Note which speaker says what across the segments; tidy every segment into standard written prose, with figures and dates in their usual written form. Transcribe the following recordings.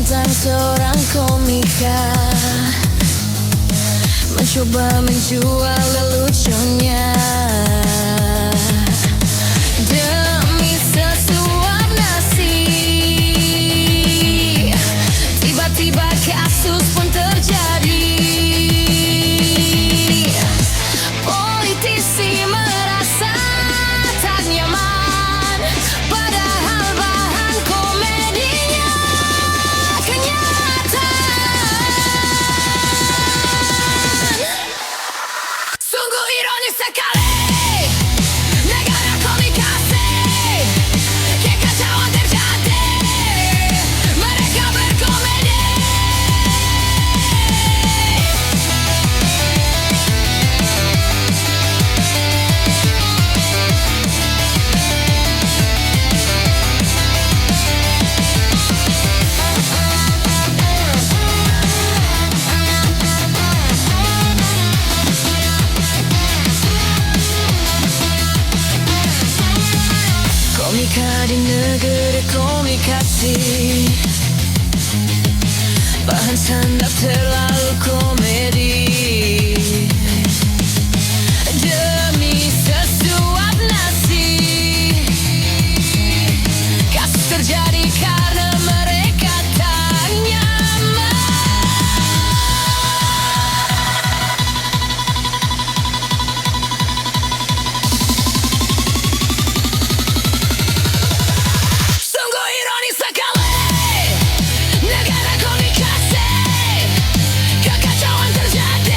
Speaker 1: tentang seorang komika mencoba menjual leluconnya demi sesuap nasi. Tiba-tiba kasus pun terjadi. Politisi merasa tak nyaman, padahal bahan komedinya kenyataan. Sungguh ironis sekali negara komunikasi, kekacauan terjadi, mereka berkomedi. Komika di negeri komunikasi, bahan stand-up terlalu komedi. Demi sesuap nasi, kasus terjadi karena mereka tak nyaman. Sungguh ironis sekali negara komunikasi, kekacauan terjadi.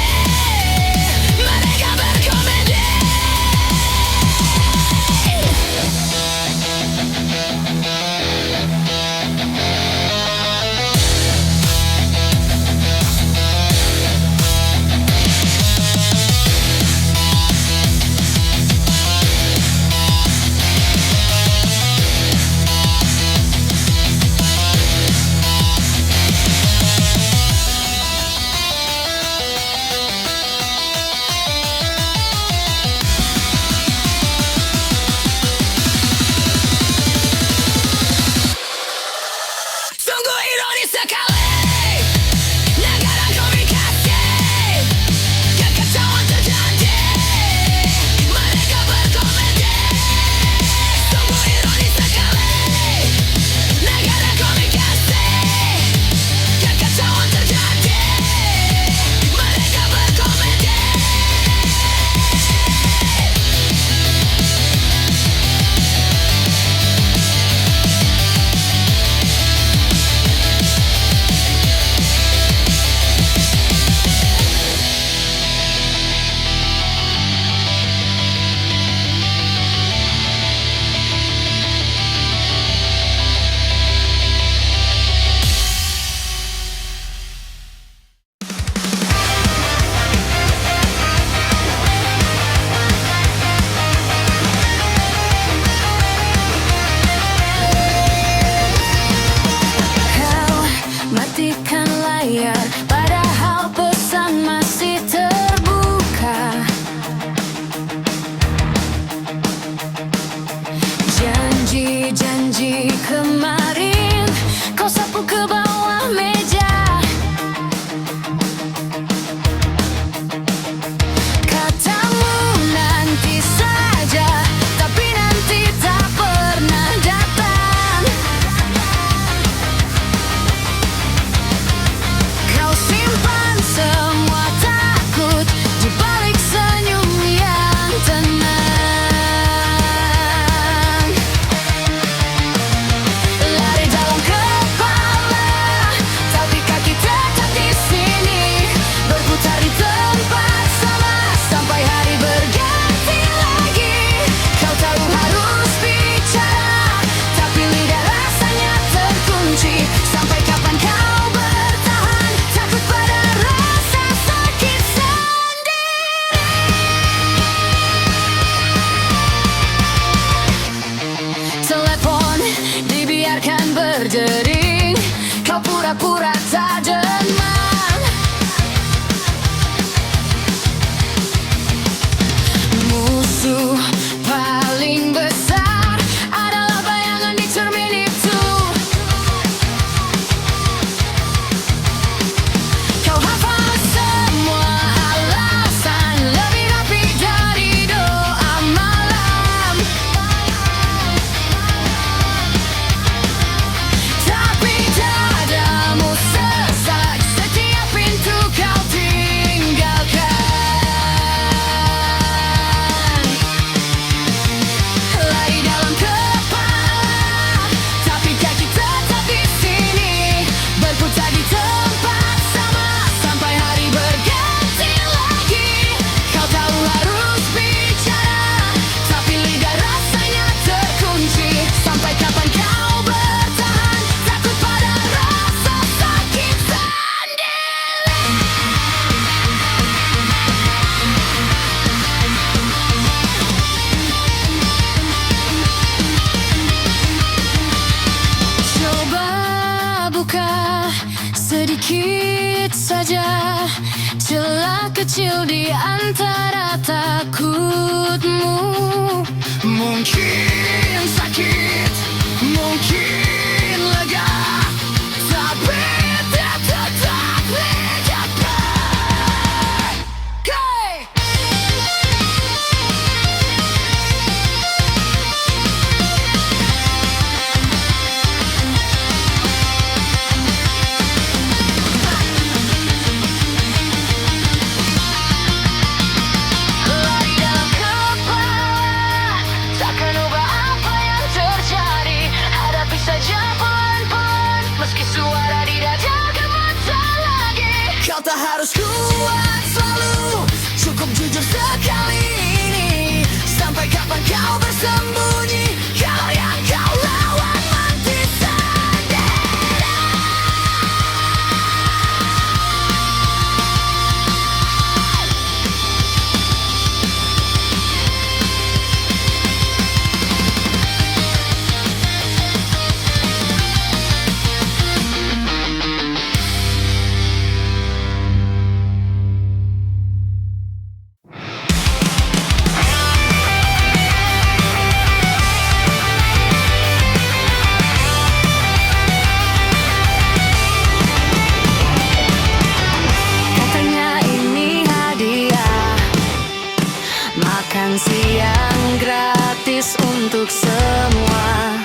Speaker 1: Makan siang gratis untuk semua.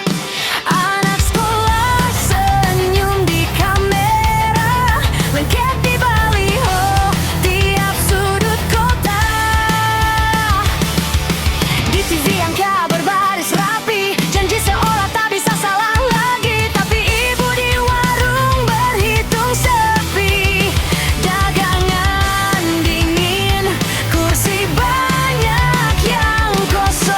Speaker 1: Anak sekolah senyum di kamera, lengket di baliho tiap sudut kota. Di TV angka berbaris rapi, janji seolah tak bisa salah lagi. Tapi ibu di warung berhitung sepi, dagangan dingin, kursi banyak yang kosong.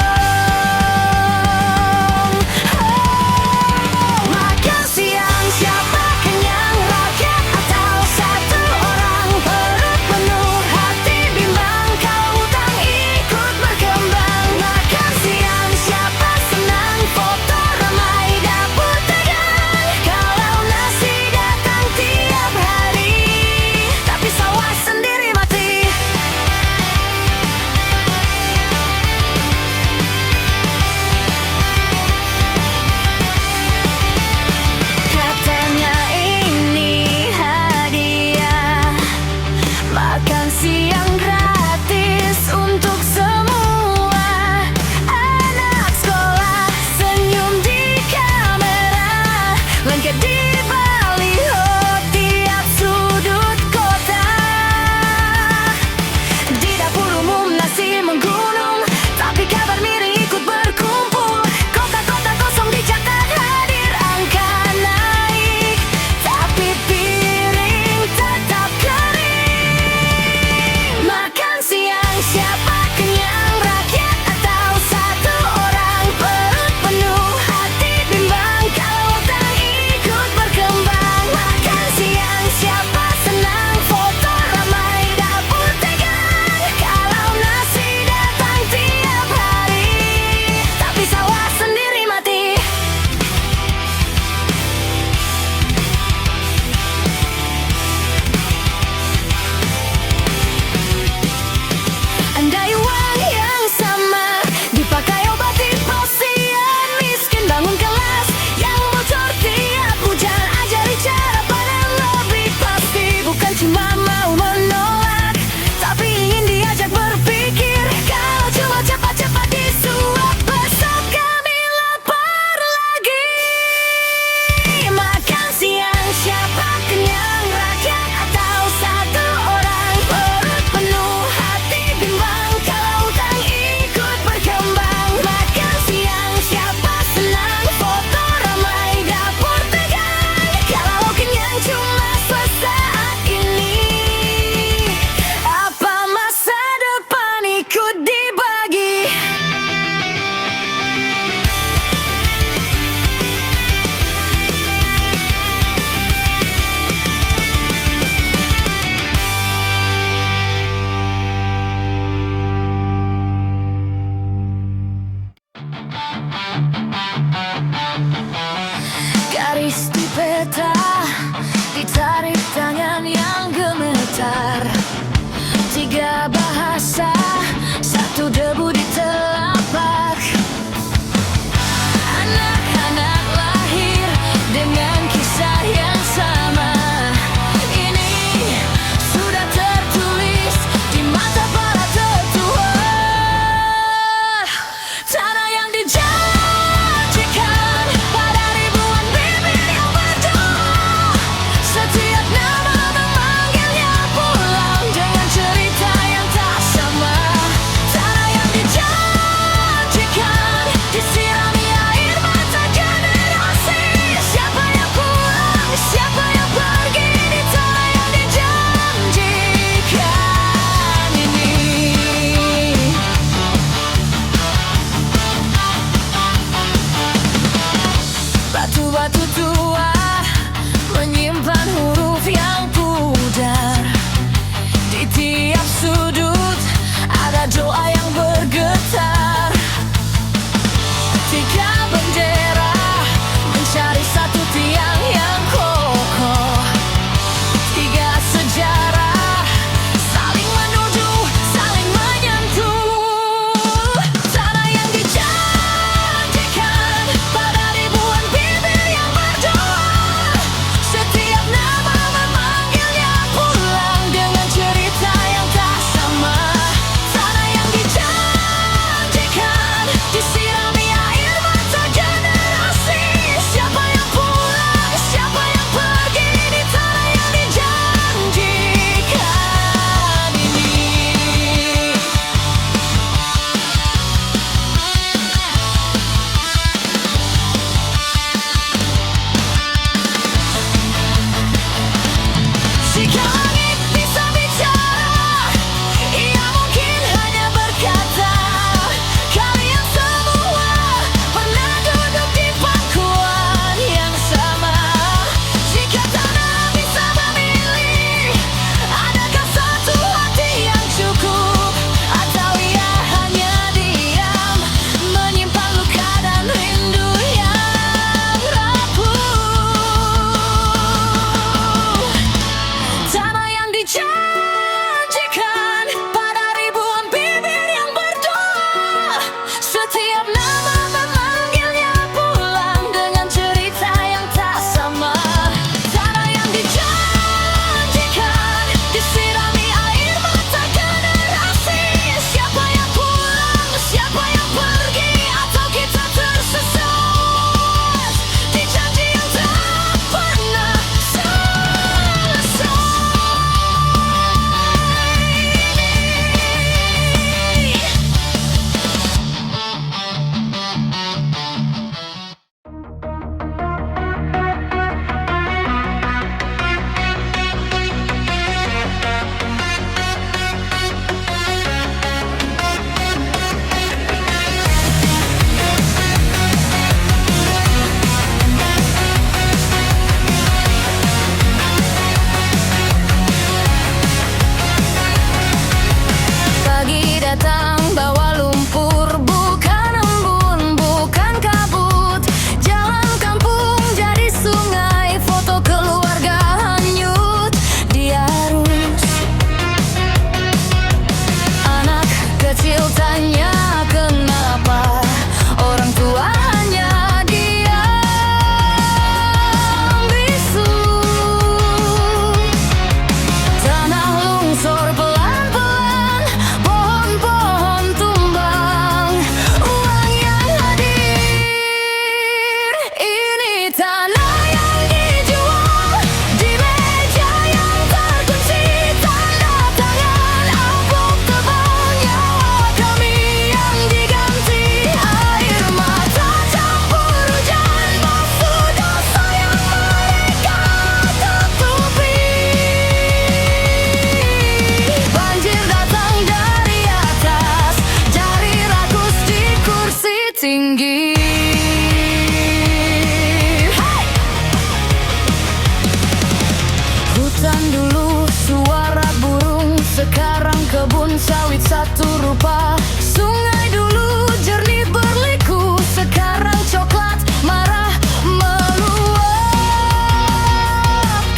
Speaker 1: rupa. Sungai dulu jernih berliku, sekarang coklat marah meluap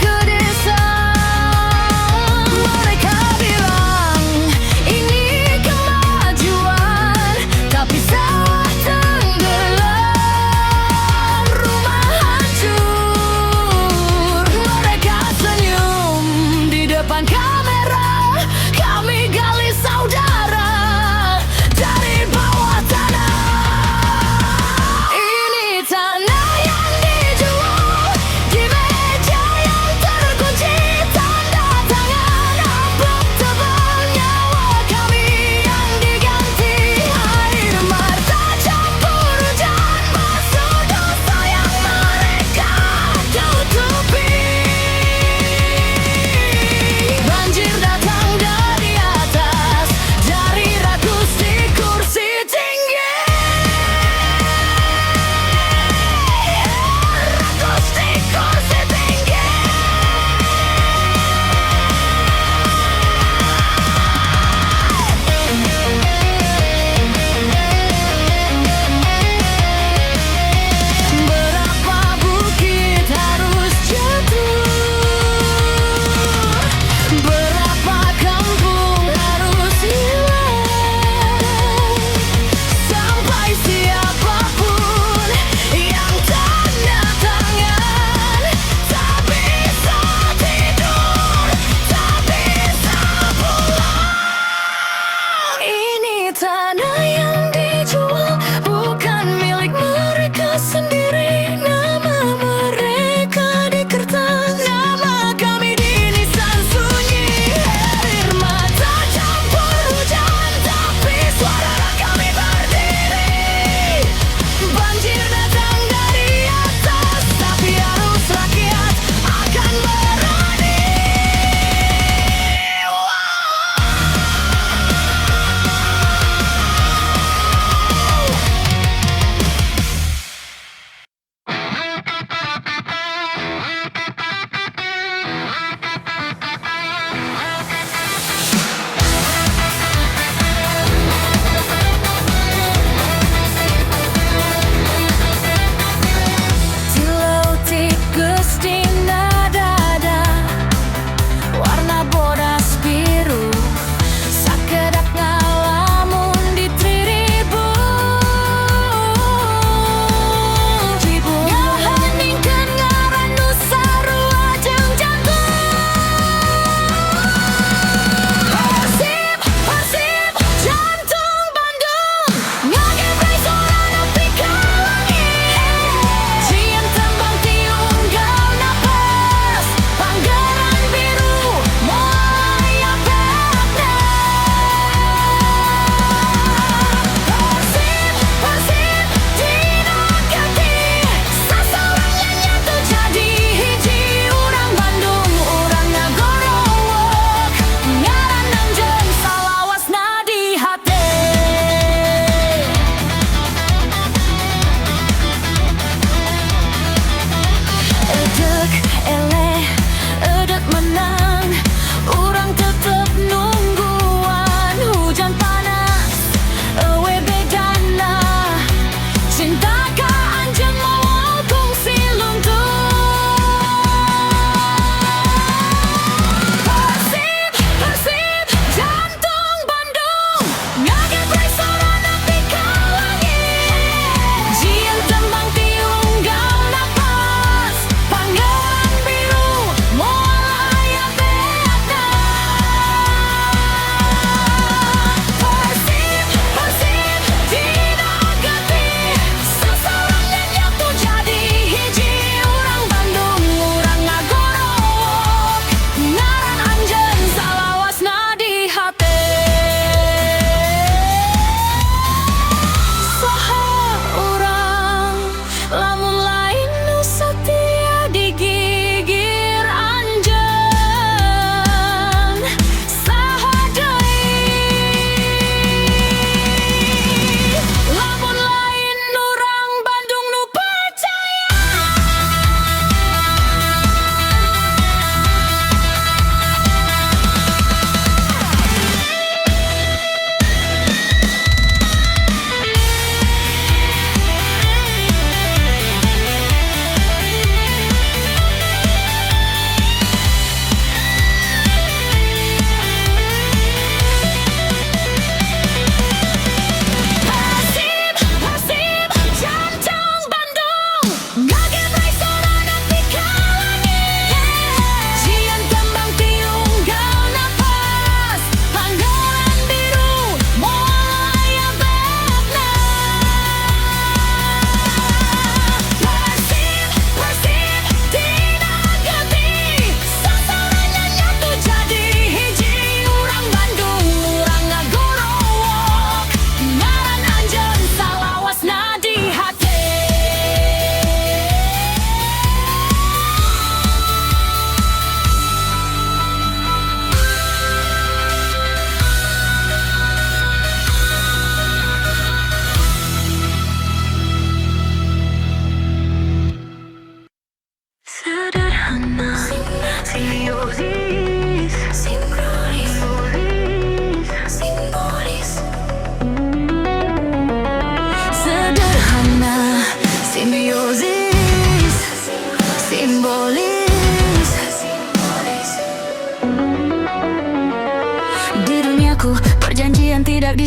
Speaker 1: ke desa. Mereka bilang ini kemajuan, tapi sawah tenggelam, rumah hancur. Mereka senyum di depan kamera, kami gali saudara.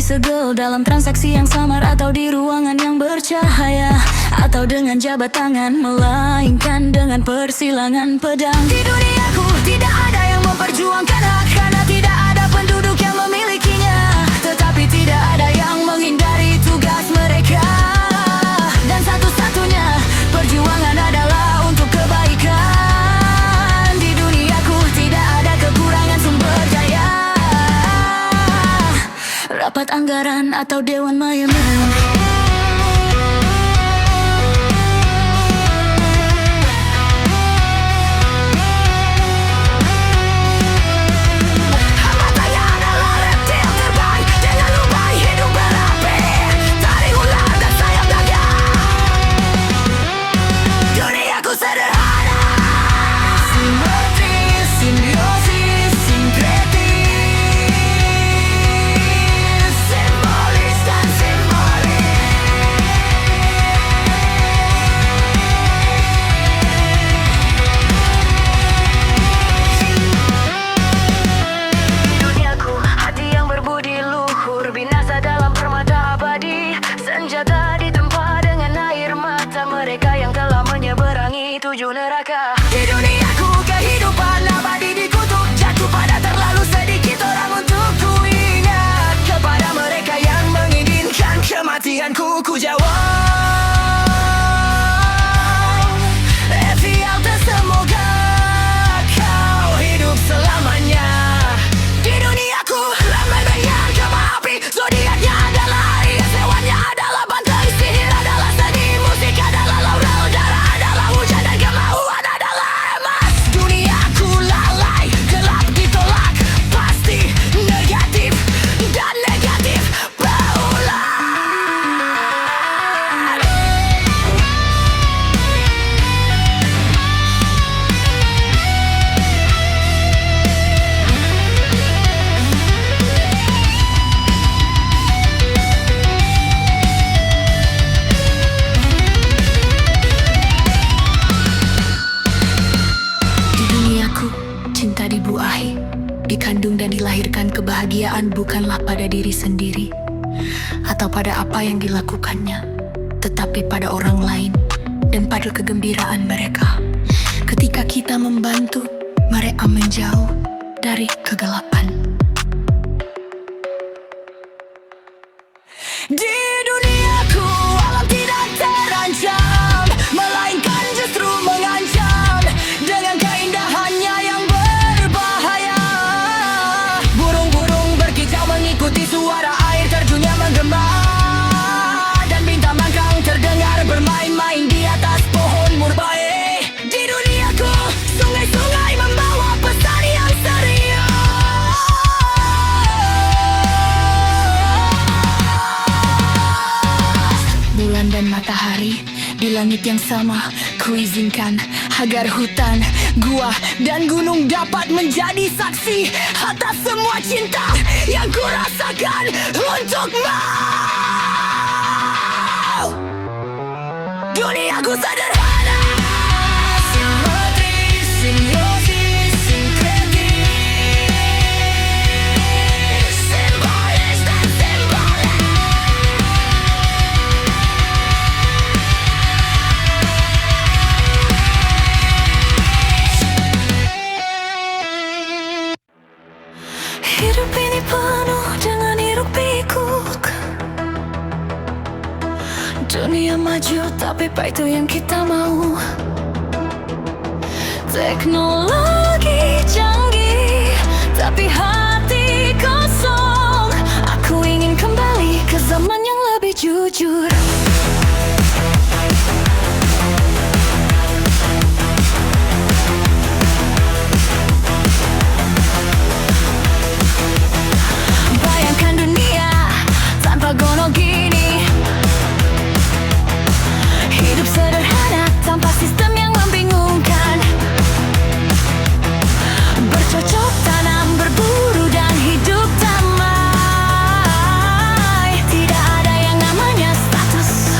Speaker 1: disegel dalam transaksi yang samar, atau di ruangan yang bercahaya, atau dengan jabat tangan, melainkan dengan persilangan pedang. Di duniaku tidak ada yang memperjuangkan hak, karena tidak ada penduduk yang memilikinya. Tetapi tidak ada yang menghindari tugas mereka, dan satu-satunya perjuangan adalah untuk kebaikan. Di duniaku tidak ada kekurangan sumber daya, rapat anggaran atau dewan mayemen. Senjata ditempa dengan air mata mereka yang telah menyeberangi 7 neraka. Di duniaku kehidupan abadi dikutuk, jatuh pada terlalu sedikit orang untuk kuingat. Kepada mereka yang menginginkan kematianku, ku jawab, Efialtes, semoga kau hidup selamanya. Di duniaku ramai dengan kembang api, zodiaknya adalah Aries, hewannya adalah banteng, sihir adalah seni, musik adalah laurel, darah adalah hujan, dan kemauan adalah emas. Duniaku lalai, gelap ditolak, pasti negatif, dan negatif berulang. Cinta dibuahi, dikandung dan dilahirkan kebahagiaan bukanlah pada diri sendiri atau pada apa yang dilakukannya, tetapi pada orang lain dan pada kegembiraan mereka. Ketika kita membantu, mereka menjauh dari kegelapan. Di duniaku alam tidak terancam, melainkan justru mengancam dengan keindahannya yang berbahaya. Burung-burung berkicau mengikuti suara air terjunnya menggema, dan bintang mangkang terdengar bermain-main di atas pohon murbae. Di duniaku sungai-sungai membawa pesan yang serius. Bulan dan matahari di langit yang sama, kuizinkan agar hutan, gua, dan gunung dapat menjadi saksi atas semua cinta yang kurasakan untukmu. Duniaku sederhana, simetri, simbiosis, sinkretis, simbolis dan simbolis. Hidup ini penuh dengan hiruk pikuk. Dunia maju tapi apa itu yang kita mau? Teknologi canggih tapi hati kosong. Aku ingin kembali ke zaman yang lebih jujur. Bayangkan dunia tanpa gonol gini, hidup sederhana tanpa sistem yang membingungkan. Bercocok tanam, berburu, dan hidup damai. Tidak ada yang namanya status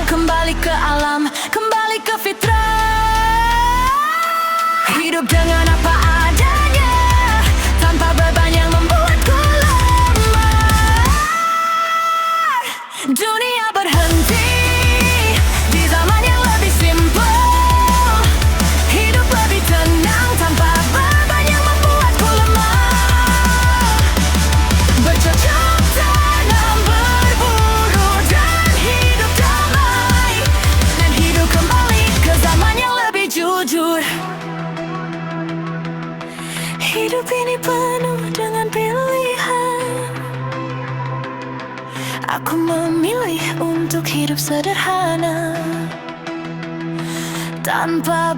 Speaker 1: kembali ke alam, kembali ke fitrah. Hidup dengan apa adanya, tanpa beban yang membuatku lemah. Dunia berhenti di zaman yang lebih simpel. Hidup lebih tenang tanpa beban yang membuatku lemah. Bercocok tanam, berburu dan hidup damai, dan hidup kembali ke zaman yang lebih jujur. Hidup ini penuh dengan pilihan. Aku memilih untuk hidup sederhana, tanpa